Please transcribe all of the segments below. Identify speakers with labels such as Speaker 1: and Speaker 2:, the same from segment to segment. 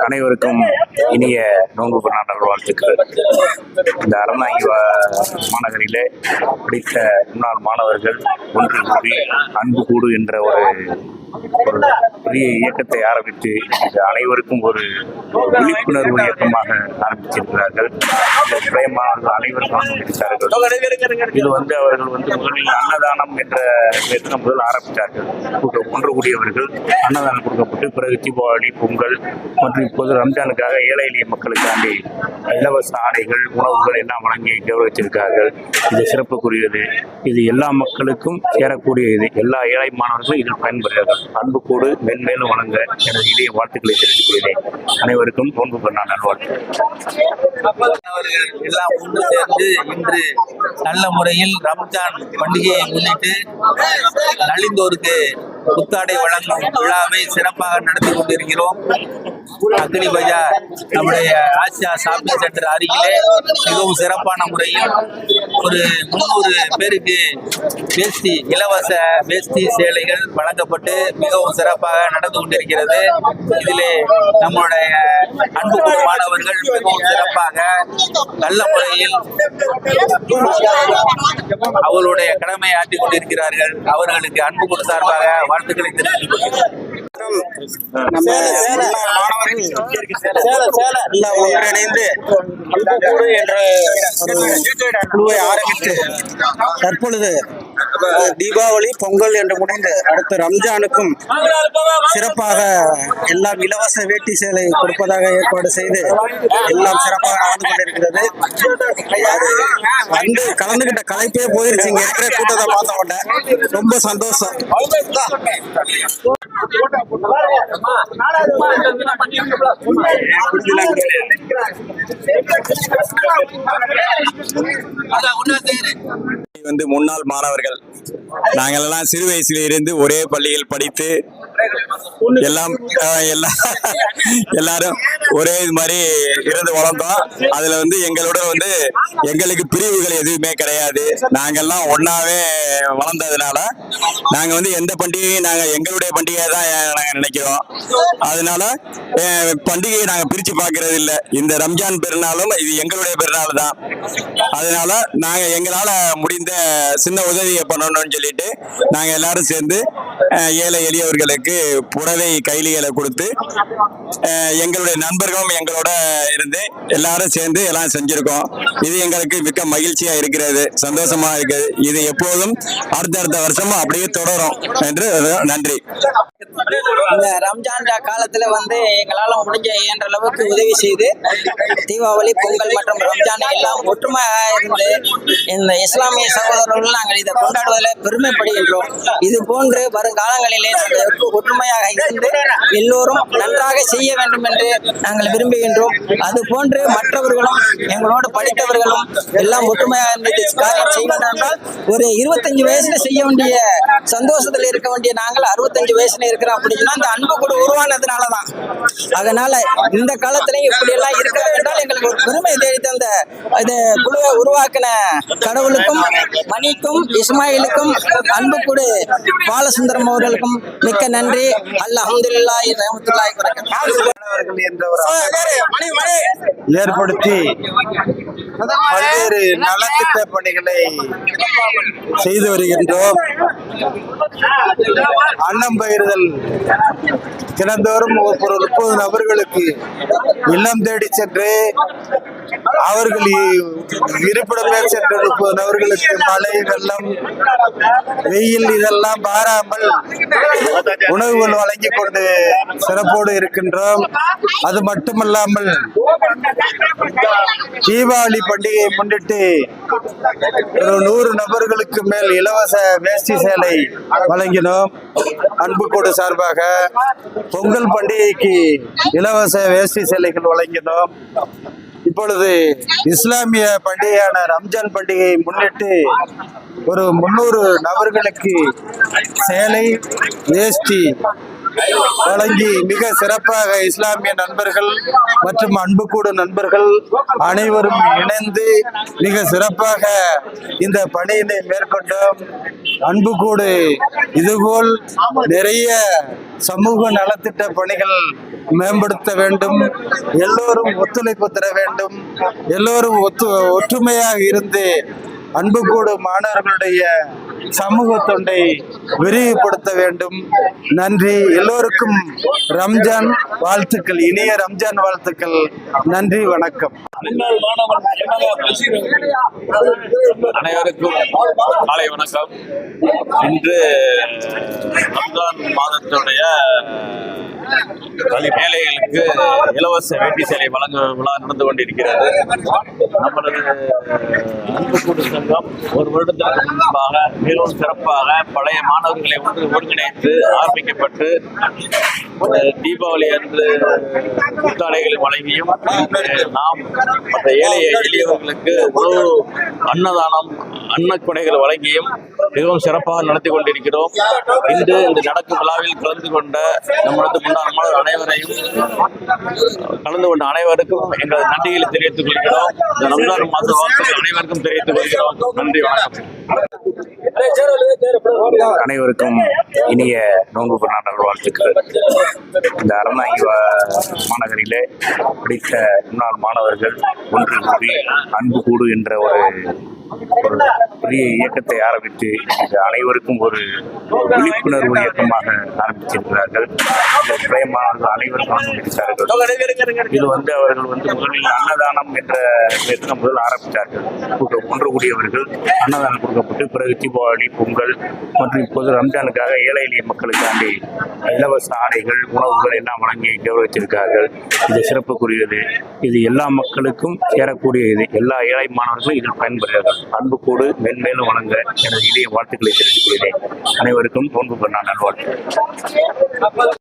Speaker 1: அனைவருக்கும் இனிய நோன்பு பெருநாள் வாழ்த்துக்கள். இந்த அறந்தாங்கி மாநகரிலே படித்த முன்னாள் மாணவர்கள் ஒன்று கூடி அன்பு கூடு என்ற ஒரு பெரிய இயக்கத்தை ஆரம்பித்து இது அனைவருக்கும் ஒரு விழிப்புணர்வு இயக்கமாக ஆரம்பித்திருக்கிறார்கள். மாணவர்கள் அனைவரும் ஆரம்பித்தார்கள். இது அவர்கள் முதலில் அன்னதானம் என்ற முதல் ஆரம்பித்தார்கள். ஒன்று கூடியவர்கள் அன்னதானம் கொடுக்கப்பட்டு பிறகு தீபாவளி, பொங்கல் மற்றும் இப்போது ரம்ஜானுக்காக ஏழை எளிய மக்களுக்காண்டி இலவச ஆடைகள், உணவுகள் எல்லாம் வழங்கி கௌரவித்திருக்கிறார்கள். இது சிறப்புக்குரியது. இது எல்லா மக்களுக்கும் சேரக்கூடியது. எல்லா ஏழை மாணவர்களும் இதில் பயன்பெறுகிறார்கள். அன்பு கூடு மென்மேலும் வழங்க எனது இளைய வாழ்த்துக்களை தெரிவித்துக் கொள்கிறேன். அனைவருக்கும் நோன்பு பெருநாள் நல்வாழ்த்துக்கள்.
Speaker 2: எல்லாம் ஒன்று சேர்ந்து இன்று நல்ல முறையில் ரம்ஜான் பண்டிகையை முன்னிட்டு நலிந்தோருக்கு புத்தாடை வழங்கும் விழாவை சிறப்பாக நடத்தி கொண்டிருக்கிறோம். அக்னி பஜார் நம்முடைய ஆசியா ஷாப்பிங் சென்டர் அருகிலே மிகவும் சிறப்பான முறையில் ஒரு 300 பேருக்கு இலவச வேஷ்டி சேலைகள் வழங்கப்பட்டு மிகவும் சிறப்பாக நடந்து கொண்டிருக்கிறது. இதிலே நம்முடைய அன்பு மாணவர்கள் மிகவும் சிறப்பாக நல்ல முறையில் அவர்களுடைய கடமை ஆற்றிக் கொண்டிருக்கிறார்கள். அவர்களுக்கு அன்பு கூடு சார்பாக வாழ்த்துக்களை தெரிவித்துக் கொள்கிறேன்.
Speaker 3: ஒன்றிணைந்து என்ற குழுவை ஆரம்பித்து தற்பொழுது தீபாவளி, பொங்கல் என்று முடிந்து அடுத்த ரம்ஜானுக்கும் சிறப்பாக எல்லாம் இலவச வேட்டி சேலை கொடுப்பதாக ஏற்பாடு செய்து எல்லாம் சிறப்பாக நடந்து கொண்டிருக்கிறது. வந்து கலந்துகிட்ட கலைப்பே போயிருச்சு. இங்க இருக்கிற கூட்டத்தை பார்த்த மாட்டேன். ரொம்ப சந்தோஷம்.
Speaker 4: முன்னாள் மாணவர்கள் நாங்கள் எல்லாம் சிறு வயசுல இருந்து ஒரே பள்ளியில் படித்து எல்லாரும் ஒரே இது மாதிரி இருந்து வளர்ந்தோம். அதுல எங்களோட எங்களுக்கு பிரிவுகள் எதுவுமே கிடையாது. நாங்கெல்லாம் ஒன்னாவே வளர்ந்ததுனால நாங்க எந்த பண்டிகையும் நாங்க எங்களுடைய பண்டிகையை தான் நாங்க நினைக்கிறோம். அதனால பண்டிகையை நாங்க பிரிச்சு பார்க்கறது இல்லை. இந்த ரம்ஜான் பெருநாளும் இது எங்களுடைய பெருநாள் தான். அதனால நாங்க எங்களால முடிந்த சின்ன உதவியை பண்ணணும்னு சொல்லிட்டு நாங்க எல்லாரும் சேர்ந்து ஏழை எளியவர்களுக்கு புடவை கைலிகளை கொடுத்து எங்களுடைய நண்பர்களும் எங்களோட இருந்து எல்லாரும் சேர்ந்து எல்லாம் செஞ்சிருக்கோம். இது எங்களுக்கு மிக்க மகிழ்ச்சியா இருக்கிறது, சந்தோஷமா இருக்குது. இது எப்போதும் அடுத்த வருஷமும் அப்படியே தொடரும் என்று நன்றி.
Speaker 5: இந்த ரம்ஜான் காலத்துல எங்களால முடிஞ்ச இயன்ற அளவுக்கு உதவி செய்து தீபாவளி, பொங்கல் மற்றும் ரம்ஜான் எல்லாம் ஒற்றுமையாக இருந்து இந்த இஸ்லாமிய சகோதரர்கள் நாங்கள் இதை கொண்டாடுவதில் பெருமைப்படுகின்றோம். இது போன்று வருங்காலங்களிலே நாங்கள் ஒற்றுமையாக இருந்து எல்லோரும் நன்றாக செய்ய வேண்டும் என்று நாங்கள் விரும்புகின்றோம். அது போன்று மற்றவர்களும் எங்களோடு படித்தவர்களும் எல்லாம் ஒற்றுமையாக இருந்து காரியம் செய்ய வேண்டும் என்றால் ஒரு 25 வயசுல செய்ய வேண்டிய சந்தோஷத்தில் இருக்க வேண்டிய நாங்கள் 65 வயசுல இருக்கிறோம் அப்படின்னா அந்த அன்பு கூட உருவானதுனாலதான். அதனால இந்த காலத்திலையும் இப்படி எல்லாம் இருக்கிறது என்றால் எங்களுக்கு ஒரு பெருமை தேடி தந்த இந்த குழுவை உருவாக்கின கடவுளுக்கும், மணிக்கும், இஸ்மாயிலுக்கும், அன்பு கூட பாலசுந்தரம் அவர்களுக்கும் மிக்க நன்றி. அல்ஹம்துலில்லாஹி ரஹ்மத்துல்லாஹி வரகாத்துஹு
Speaker 3: என்ற ஒரு ஏற்படுத்தி பல்வேறு நலத்திட்ட பணிகளை செய்து வருகின்றோம். அன்னம் பகிர்தல் தினந்தோறும் ஒரு 30 நபர்களுக்கு இல்லம் தேடி சென்று அவர்கள் இருப்பிடமே சென்று 30 நபர்களுக்கு மழை, வெள்ளம், வெயில் இதெல்லாம் பாராமல் உணவுகள் வழங்கி கொண்டு சிறப்போடு இருக்கின்றோம். அது மட்டுமல்லாமல் தீபாவளி பண்டிகையை முன்னிட்டு 100 நபர்களுக்கு மேல் இலவச வேஷ்டி சேலை வழங்கினோம் அன்பு கூடு சார்பாக. பொங்கல் பண்டிகைக்கு இலவச வேஷ்டி சேலைகள் வழங்கினோம். இப்பொழுது இஸ்லாமிய பண்டிகையான ரம்ஜான் பண்டிகையை முன்னிட்டு ஒரு 300 நபர்களுக்கு சேலை, வேஷ்டி வழங்கி மிக சிறப்பாக இஸ்லாமிய நண்பர்கள் மற்றும் அன்புக்கூடு நண்பர்கள் அனைவரும் இணைந்து மிக சிறப்பாக இந்த பணியினை மேற்கொண்டோம். அன்புக்கூடு இதுபோல் நிறைய சமூக நலத்திட்ட பணிகள் மேம்படுத்த வேண்டும். எல்லோரும் ஒத்துழைப்பு தர வேண்டும். எல்லோரும் ஒற்றுமையாக இருந்து அன்புக்கூடு மாணவர்களுடைய சமூக தொண்டை விரிவுபடுத்த வேண்டும். நன்றி. எல்லோருக்கும் ரம்ஜான் வாழ்த்துக்கள், இனிய ரம்ஜான் வாழ்த்துக்கள். நன்றி, வணக்கம்.
Speaker 6: அனைவருக்கும் காலை வணக்கம். இன்று ரம்ஜான் மாதத்துடைய ஏழைகளுக்கு இலவச வேட்டி சேலை வழங்கும் விழா நடந்து கொண்டிருக்கிறது. நம்மளது அன்புக்கூடு சங்கம் ஒரு வருடத்திற்கு முன்பாக மிகவும் சிறப்பாக பழைய மாணவர்களை ஒருங்கிணைத்து ஆரம்பிக்கப்பட்டு தீபாவளி அன்று புத்தாடைகளை வழங்கியும் நாம் மற்ற ஏழை எளியவர்களுக்கு உணவு அன்னதானம் அன்னக்கொடைகள் வழங்கியும் மிகவும் சிறப்பாக நடத்தி கொண்டிருக்கிறோம். இன்று இந்த நடக்கும் விழாவில் கலந்து கொண்ட நம்மளது முன்னாள் மாணவர் அனைவரையும் அனைவருக்கும் எங்கள் நன்றிகளை தெரிவித்துக் கொள்கிறோம். இந்த ரம்ஜான் மாத வாழ்த்துக்கள் அனைவருக்கும் தெரிவித்துக் கொள்கிறோம். நன்றி, வணக்கம்.
Speaker 1: அனைவருக்கும் இனிய நோன்பு பெருநாள் வாழ்த்துக்கள். இந்த அறந்தாங்கி மாநகரிலே படித்த முன்னாள் மாணவர்கள் ஒன்று கூடி அன்புக்கூடு என்ற ஒரு பெரிய இயக்கத்தை ஆரம்பித்து இது அனைவருக்கும் ஒரு விழிப்புணர்வு இயக்கமாக ஆரம்பித்திருக்கிறார்கள். பழைய மாணவர்கள் அனைவரும் ஆரம்பித்தார்கள். இது அவர்கள் முதலில் அன்னதானம் என்ற முதல் ஆரம்பித்தார்கள். ஒன்று கூடியவர்கள் அன்னதானம் கொடுக்கப்பட்டு பிறகு தீபாவளி, பொங்கல் மற்றும் இப்போது ரம்ஜானுக்காக ஏழை எளிய மக்களுக்காண்டி இலவச ஆடைகள், உணவுகள் எல்லாம் வழங்கி கௌரவித்திருக்கிறார்கள். இது சிறப்புக்குரியது. இது எல்லா மக்களுக்கும் சேரக்கூடிய இது. எல்லா ஏழை மாணவர்களும் இதில் பயன்பெறுகிறார்கள். அன்புக்கூடு மென்மேலும் வழங்க எனது இளைய வாழ்த்துக்களை தெரிவித்துக் கொள்கிறேன். அனைவருக்கும் நோன்பு பெருநாள் நல்வாழ்த்துக்கள்.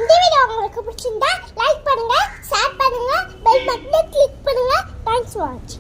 Speaker 7: இந்த வீடியோ உங்களுக்கு பிடிச்சிருந்தா லைக் பண்ணுங்க, ஷேர் பண்ணுங்க, பெல் பட்டனை கிளிக் பண்ணுங்க. தேங்க்ஸ் ஃபார் வாட்சிங்.